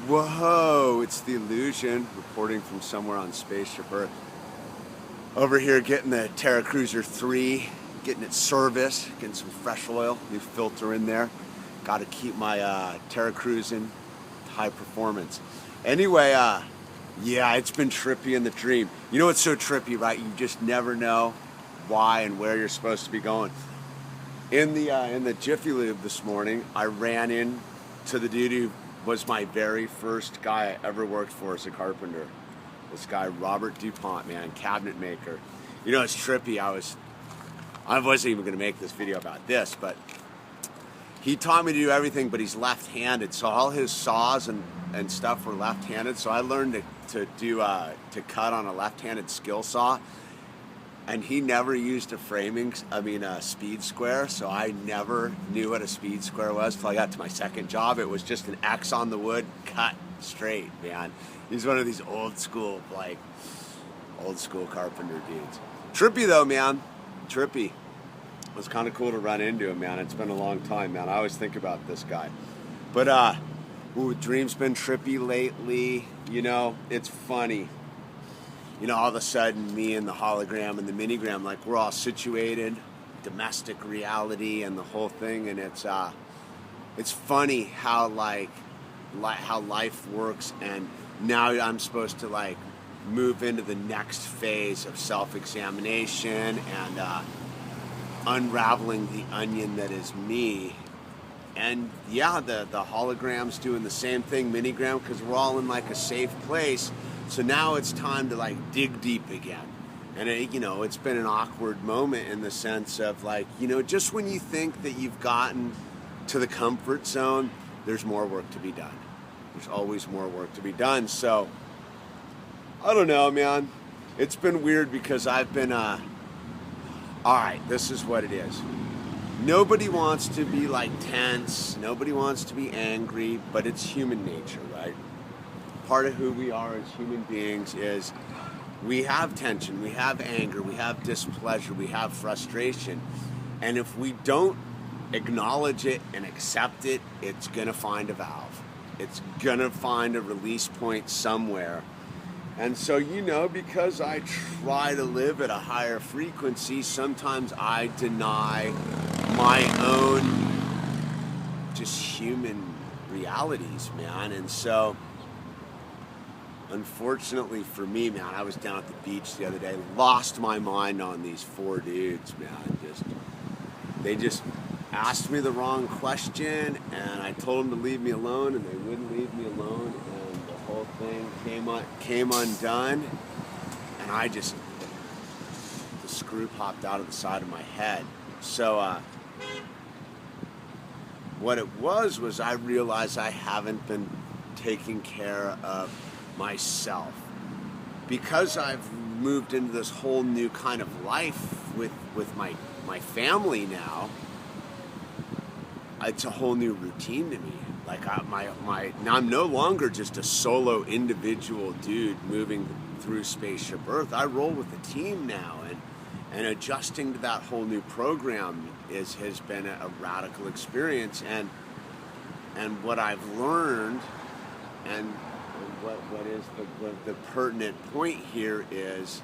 Whoa, it's the Illusion, reporting from somewhere on Spaceship Earth. Over here getting the Terra Cruiser 3, getting it serviced, getting some fresh oil, new filter in there. Got to keep my Terra cruising high performance. Anyway, yeah, it's been trippy in the dream. You know what's so trippy, right? You just never know why and where you're supposed to be going. In the Jiffy Lube this morning, I ran into the dude who was my very first guy I ever worked for as a carpenter. This guy, Robert DuPont, man, cabinet maker. You know, it's trippy. I wasn't even going to make this video about this, but he taught me to do everything, but he's left-handed, so all his saws and stuff were left-handed. So I learned to cut on a left-handed skill saw, and he never used a speed square. So I never knew what a speed square was till I got to my second job. It was just an X on the wood, cut straight, man. He's one of these old school carpenter dudes. Trippy though, man. Trippy. It was kind of cool to run into him, man. It's been a long time, man. I always think about this guy. But, dream's been trippy lately. You know, it's funny. You know, all of a sudden, me and the hologram and the minigram, like, we're all situated, domestic reality and the whole thing. And it's funny how, how life works. And now I'm supposed to, move into the next phase of self-examination and, unraveling the onion that is me. And yeah, the hologram's doing the same thing, minigram, because we're all in a safe place. So now it's time to dig deep again. And it's been an awkward moment in the sense of just when you think that you've gotten to the comfort zone, there's more work to be done. There's always more work to be done. So I don't know, man. It's been weird because I've been alright, this is what it is. Nobody wants to be tense, nobody wants to be angry, but it's human nature, right? Part of who we are as human beings is we have tension, we have anger, we have displeasure, we have frustration. And if we don't acknowledge it and accept it, it's gonna find a valve. It's gonna find a release point somewhere. And so, because I try to live at a higher frequency, sometimes I deny my own just human realities, man. And so, unfortunately for me, man, I was down at the beach the other day, lost my mind on these 4 dudes, man. They just asked me the wrong question, and I told them to leave me alone, and they wouldn't leave me alone. Whole thing came undone, and the screw popped out of the side of my head. So what it was I realized I haven't been taking care of myself because I've moved into this whole new kind of life with my family now. It's a whole new routine to me. Now I'm no longer just a solo individual dude moving through Spaceship Earth. I roll with a team now, and adjusting to that whole new program has been a radical experience. And what I've learned, and what is the pertinent point here is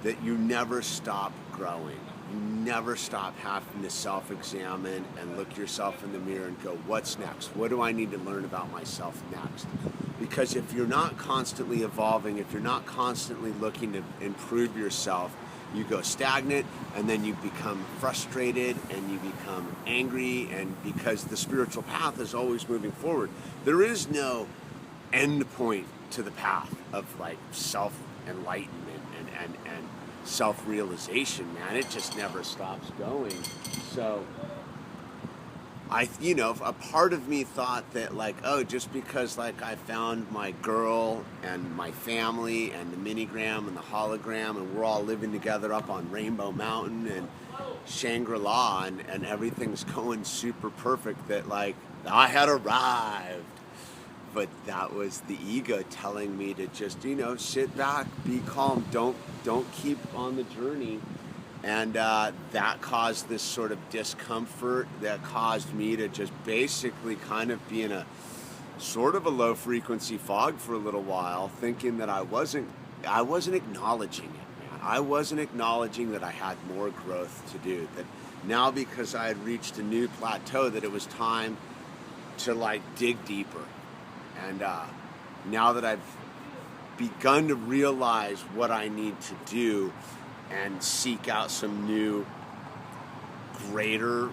that you never stop growing. You never stop having to self-examine and look yourself in the mirror and go, what's next? What do I need to learn about myself next? Because if you're not constantly evolving, if you're not constantly looking to improve yourself, you go stagnant, and then you become frustrated, and you become angry, and because the spiritual path is always moving forward. There is no end point to the path of self-enlightenment and self-realization, man. It just never stops going. So a part of me thought that just because I found my girl and my family and the minigram and the hologram, and we're all living together up on Rainbow Mountain and Shangri-La, and everything's going super perfect, that I had arrived. But that was the ego telling me to just, sit back, be calm, don't keep on the journey. And that caused this sort of discomfort that caused me to just basically kind of be in a sort of a low frequency fog for a little while, thinking that I wasn't acknowledging it, man. I wasn't acknowledging that I had more growth to do. That now, because I had reached a new plateau, that it was time to like dig deeper. And now that I've begun to realize what I need to do and seek out some new, greater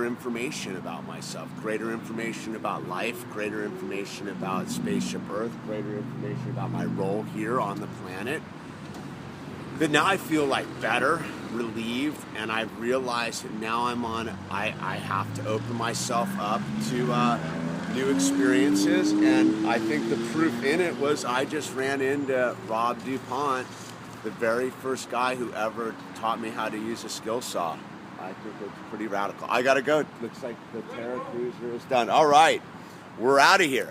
information about myself, greater information about life, greater information about Spaceship Earth, greater information about my role here on the planet, that now I feel like better, relieved, and I've realized that now I have to open myself up to new experiences. And I think the proof in it was I just ran into Rob DuPont, the very first guy who ever taught me how to use a skill saw. I think it's pretty radical. I gotta go. Looks like the Terra Cruiser is done. All right, we're out of here.